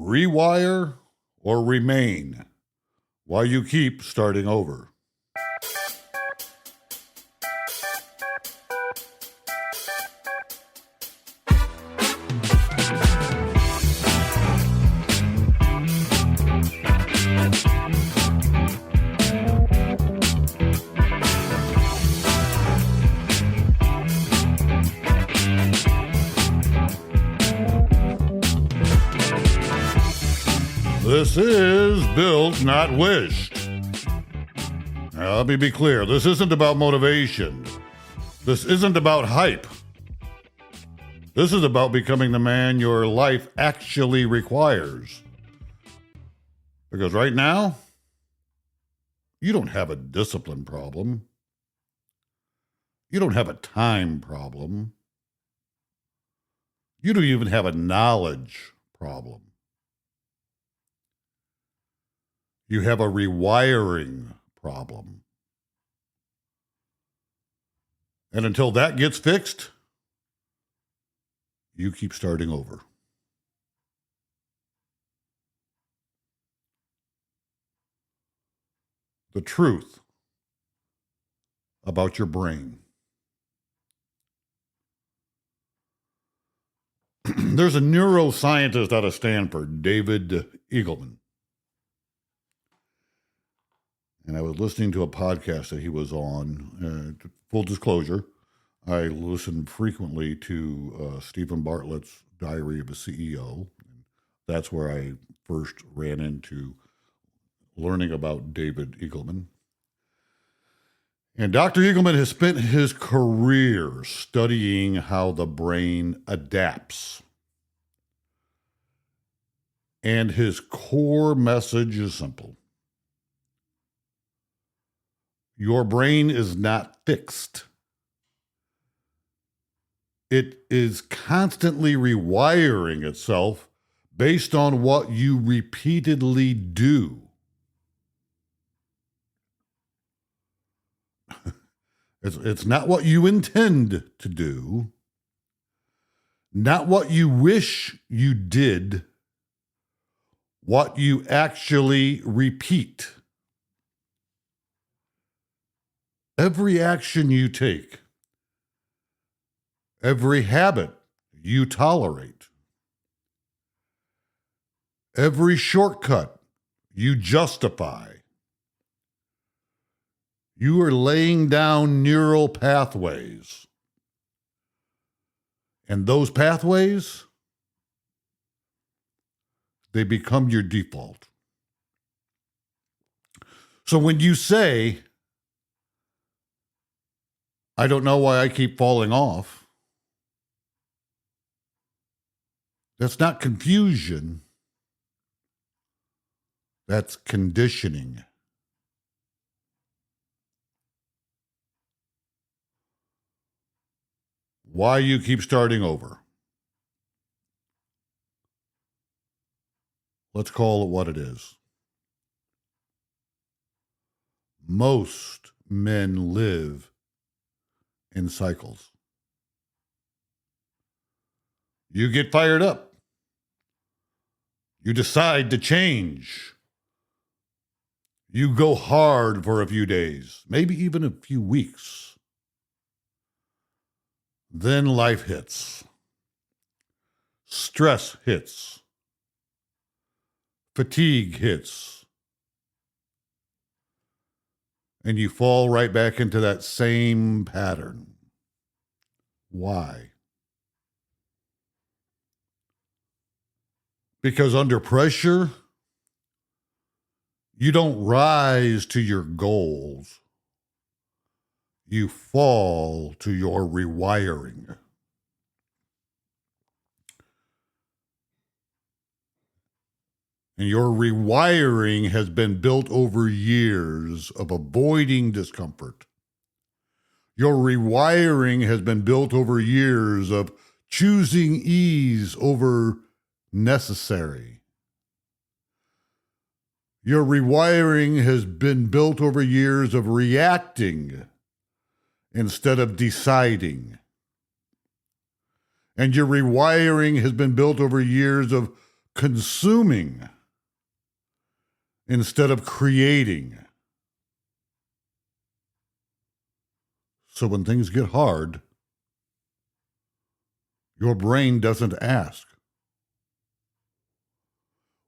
Rewire or remain? Why you keep starting over? This is Built, Not Wished. Now, let me be clear. This isn't about motivation. This isn't about hype. This is about becoming the man your life actually requires. Because right now, you don't have a discipline problem. You don't have a time problem. You don't even have a knowledge problem. You have a rewiring problem. And until that gets fixed, you keep starting over. The truth about your brain. There's a neuroscientist out of Stanford, David Eagleman. And I was listening to a podcast that he was on. Full disclosure, I listen frequently to Stephen Bartlett's Diary of a CEO. That's where I first ran into learning about David Eagleman. And Dr. Eagleman has spent his career studying how the brain adapts. And his core message is simple. Your brain is not fixed. It is constantly rewiring itself based on what you repeatedly do. It's not what you intend to do, not what you wish you did, what you actually repeat. Every action you take, every habit you tolerate, every shortcut you justify, you are laying down neural pathways. And those pathways, they become your default. So when you say, I don't know why I keep falling off, that's not confusion. That's conditioning. Why you keep starting over? Let's call it what it is. Most men live in cycles. You get fired up. You decide to change. You go hard for a few days, maybe even a few weeks. Then life hits. Stress hits. Fatigue hits. And you fall right back into that same pattern. Why? Because under pressure, you don't rise to your goals. You fall to your rewiring. And your rewiring has been built over years of avoiding discomfort. Your rewiring has been built over years of choosing ease over necessary. Your rewiring has been built over years of reacting instead of deciding. And your rewiring has been built over years of consuming instead of creating. So when things get hard, your brain doesn't ask,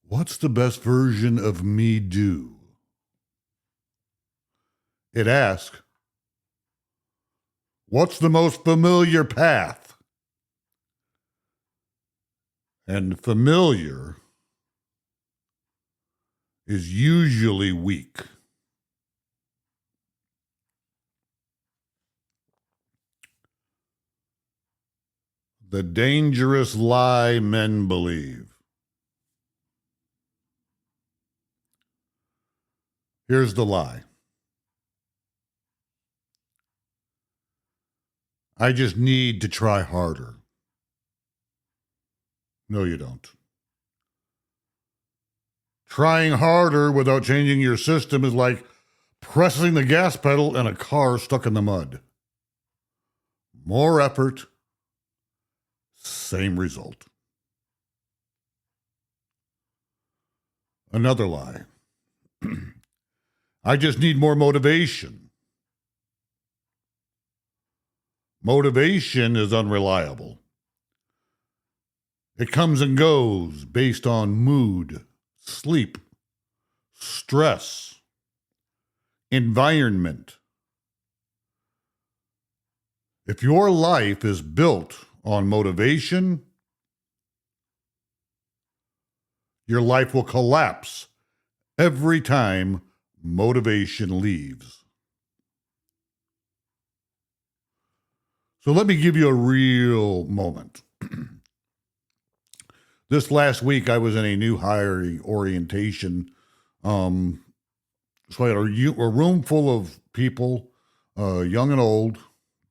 what's the best version of me do? It asks, what's the most familiar path? And familiar is usually weak. The dangerous lie men believe. Here's the lie. I just need to try harder. No, you don't. Trying harder without changing your system is like pressing the gas pedal in a car stuck in the mud. More effort, same result. Another lie. I just need more motivation. Motivation is unreliable. It comes and goes based on mood, sleep, stress, environment. If your life is built on motivation, your life will collapse every time motivation leaves. So let me give you a real moment. This last week, I was in a new hiring orientation. So I had a room full of people, young and old,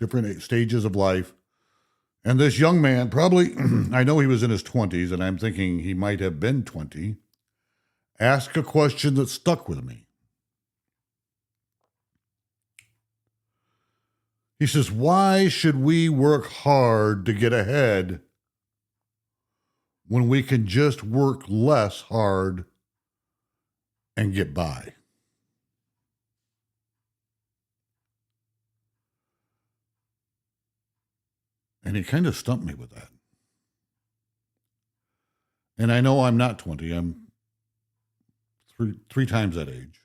different stages of life. And this young man, probably, I know he was in his 20s, and I'm thinking he might have been 20, asked a question that stuck with me. He says, why should we work hard to get ahead when we can just work less hard and get by? And he kind of stumped me with that. And I know I'm not 20. I'm three times that age.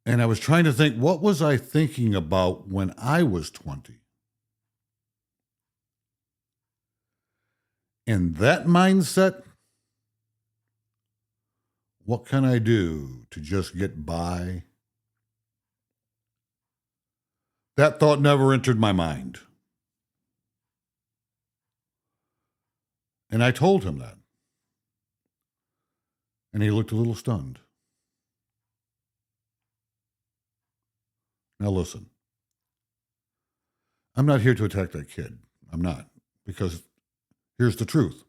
And I was trying to think, what was I thinking about when I was 20? In that mindset, what can I do to just get by? That thought never entered my mind. And I told him that. And he looked a little stunned. Now listen, I'm not here to attack that kid. I'm not. Because here's the truth.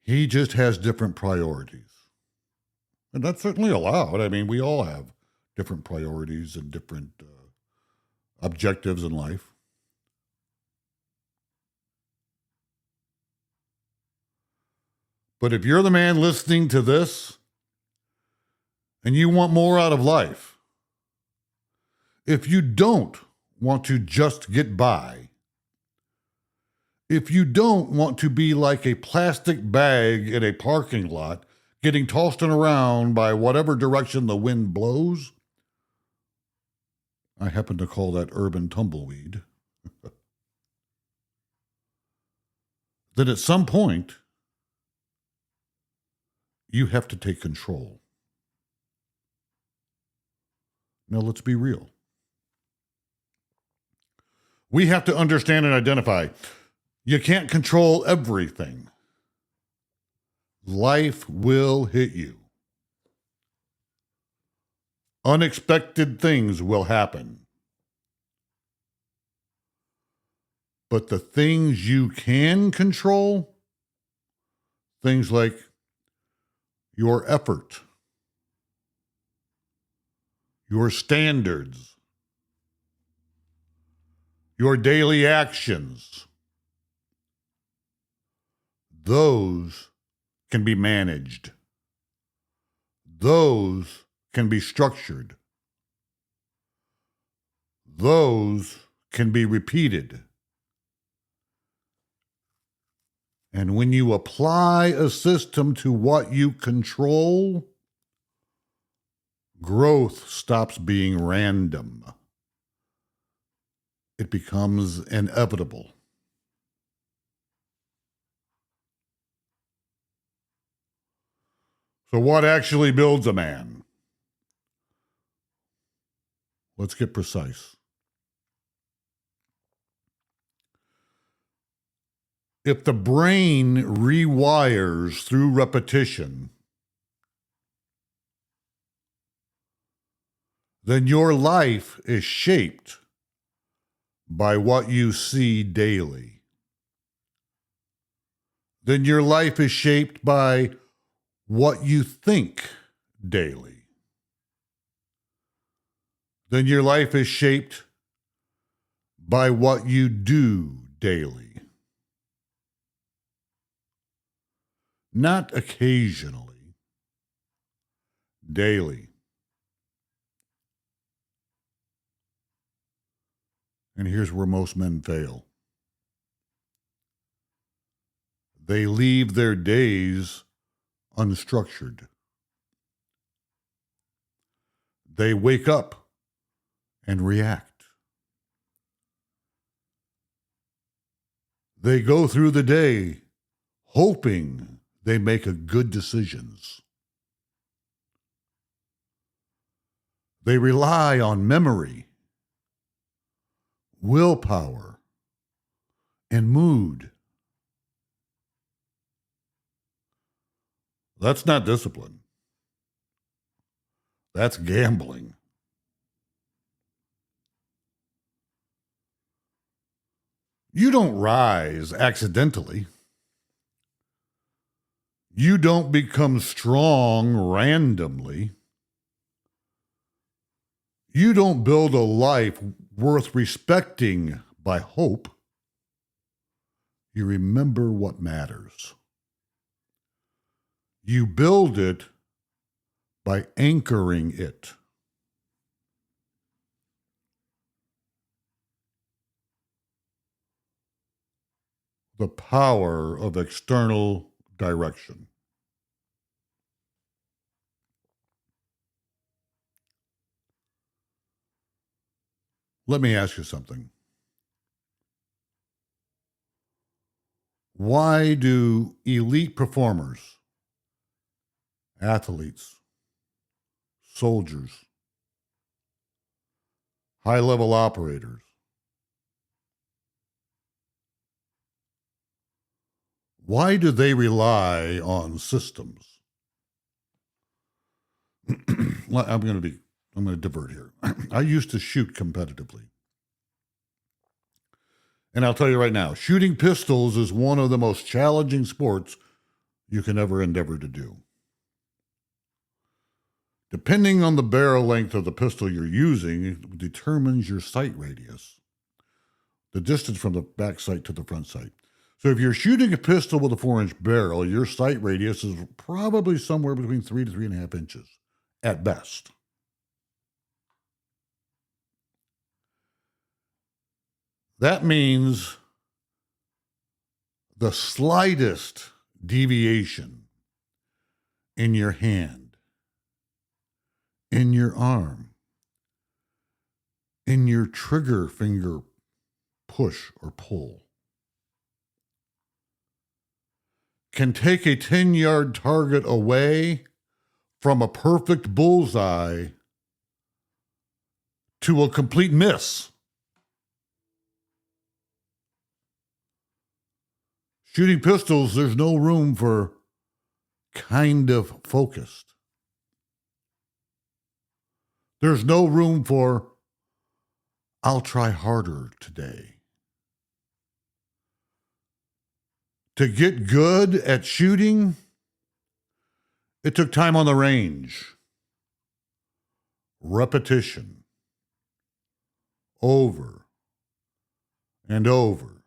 He just has different priorities. And that's certainly allowed. I mean, we all have different priorities and different objectives in life. But if you're the man listening to this and you want more out of life, if you don't want to just get by, if you don't want to be like a plastic bag in a parking lot, getting tossed around by whatever direction the wind blows, I happen to call that urban tumbleweed, then at some point, you have to take control. Now, let's be real. We have to understand and identify. You can't control everything. Life will hit you. Unexpected things will happen. But the things you can control, things like your effort, your standards, your daily actions, those can be managed. Those can be structured. Those can be repeated. And when you apply a system to what you control, growth stops being random. It becomes inevitable. So what actually builds a man? Let's get precise. If the brain rewires through repetition, then your life is shaped by what you see daily. Then your life is shaped by what you think daily. Then your life is shaped by what you do daily. Not occasionally, daily. And here's where most men fail. They leave their days unstructured. They wake up and react. They go through the day hoping they make a good decisions. They rely on memory, willpower, and mood. That's not discipline. That's gambling. You don't rise accidentally. You don't become strong randomly. You don't build a life worth respecting by hope. You remember what matters. You build it by anchoring it. The power of external direction. Let me ask you something. Why do elite performers, athletes, soldiers, high-level operators, why do they rely on systems? I'm going to divert here. I used to shoot competitively. And I'll tell you right now, shooting pistols is one of the most challenging sports you can ever endeavor to do. Depending on the barrel length of the pistol you're using, it determines your sight radius, the distance from the back sight to the front sight. So if you're shooting a pistol with a 4-inch barrel, your sight radius is probably somewhere between 3 to 3.5 inches at best. That means the slightest deviation in your hand, in your arm, in your trigger finger push or pull can take a 10-yard target away from a perfect bullseye to a complete miss. Shooting pistols, there's no room for kind of focused. There's no room for I'll try harder today. To get good at shooting, it took time on the range. Repetition. Over and over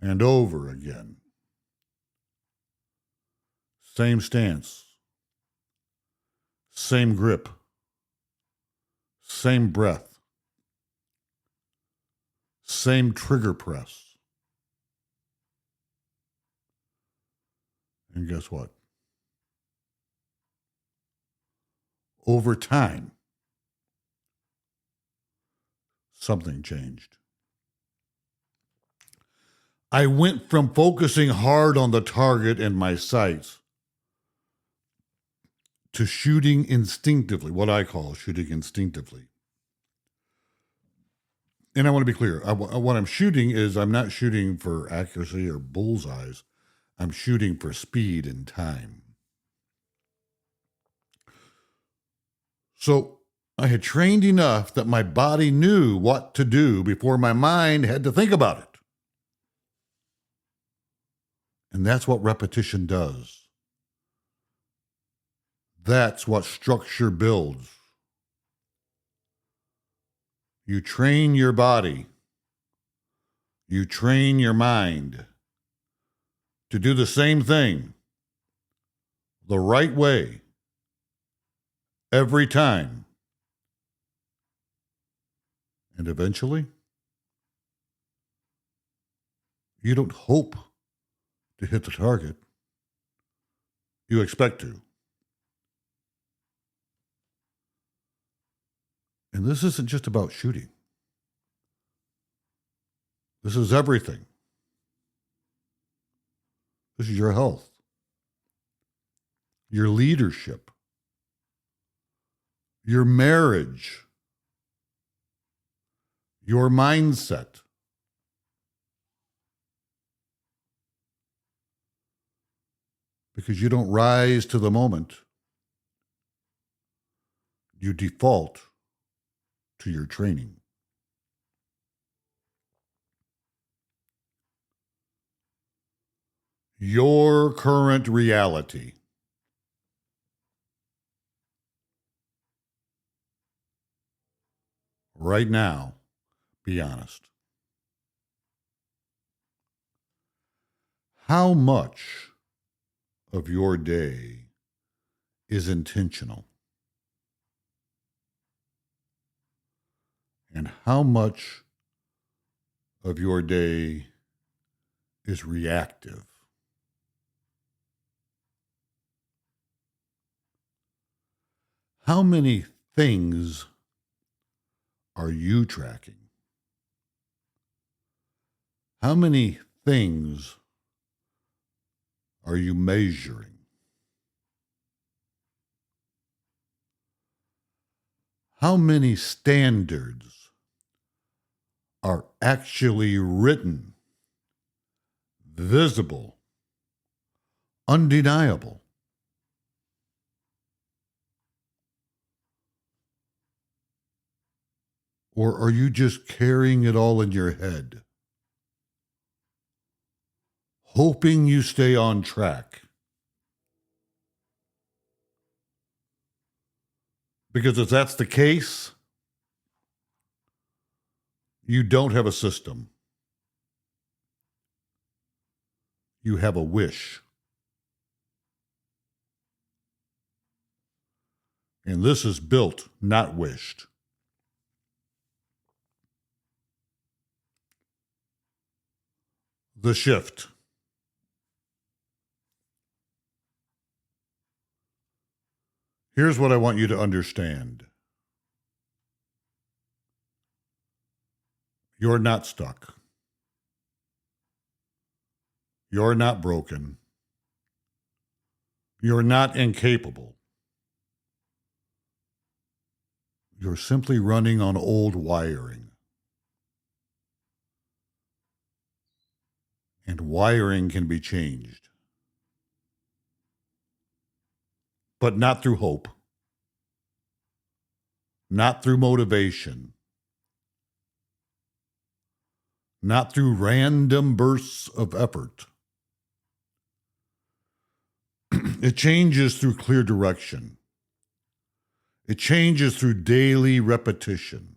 and over again. Same stance. Same grip. Same breath. Same trigger press. And guess what? Over time, something changed. I went from focusing hard on the target and my sights to shooting instinctively, what I call shooting instinctively. And I want to be clear. What I'm shooting is I'm not shooting for accuracy or bullseyes. I'm shooting for speed and time. So I had trained enough that my body knew what to do before my mind had to think about it. And that's what repetition does. That's what structure builds. You train your body. You train your mind to do the same thing the right way every time. And eventually, you don't hope to hit the target. You expect to. And this isn't just about shooting. This is everything. This is your health, your leadership, your marriage, your mindset. Because you don't rise to the moment. You default to your training. Your current reality. Right now, be honest. How much of your day is intentional? And how much of your day is reactive? How many things are you tracking? How many things are you measuring? How many standards are actually written, visible, undeniable? Or are you just carrying it all in your head, hoping you stay on track? Because if that's the case, you don't have a system. You have a wish. And this is built, not wished. The shift. Here's what I want you to understand. You're not stuck. You're not broken. You're not incapable. You're simply running on old wiring. And wiring can be changed. But not through hope. Not through motivation. Not through random bursts of effort. It changes through clear direction. It changes through daily repetition.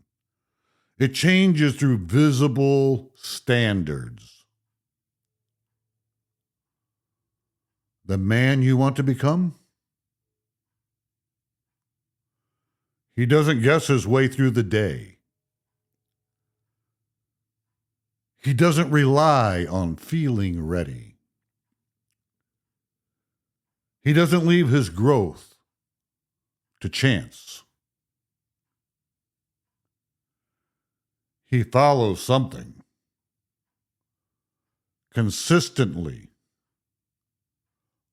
It changes through visible standards. the man you want to become? He doesn't guess his way through the day. He doesn't rely on feeling ready. He doesn't leave his growth to chance. He follows something consistently,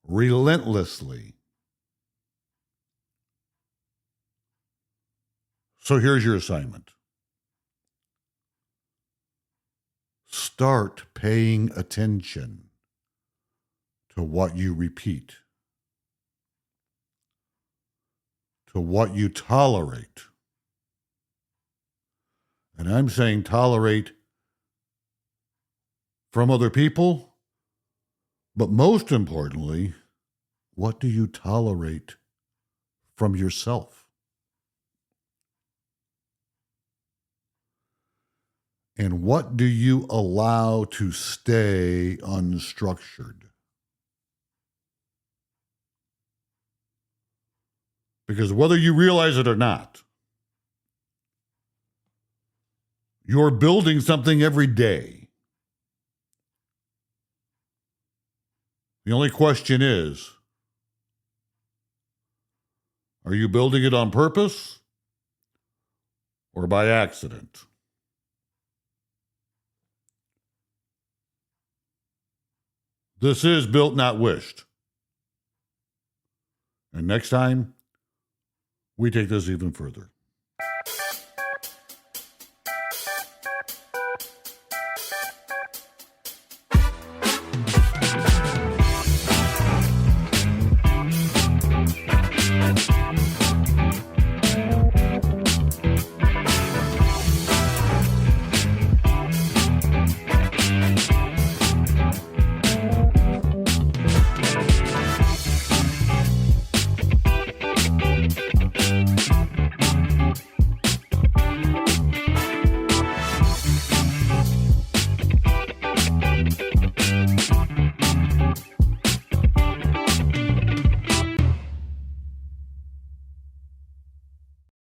relentlessly. So here's your assignment. Start paying attention to what you repeat, to what you tolerate. And I'm saying tolerate from other people, but most importantly, what do you tolerate from yourself? And what do you allow to stay unstructured? Because whether you realize it or not, you're building something every day. The only question is, are you building it on purpose or by accident? This is Built Not Wished. And next time, we take this even further.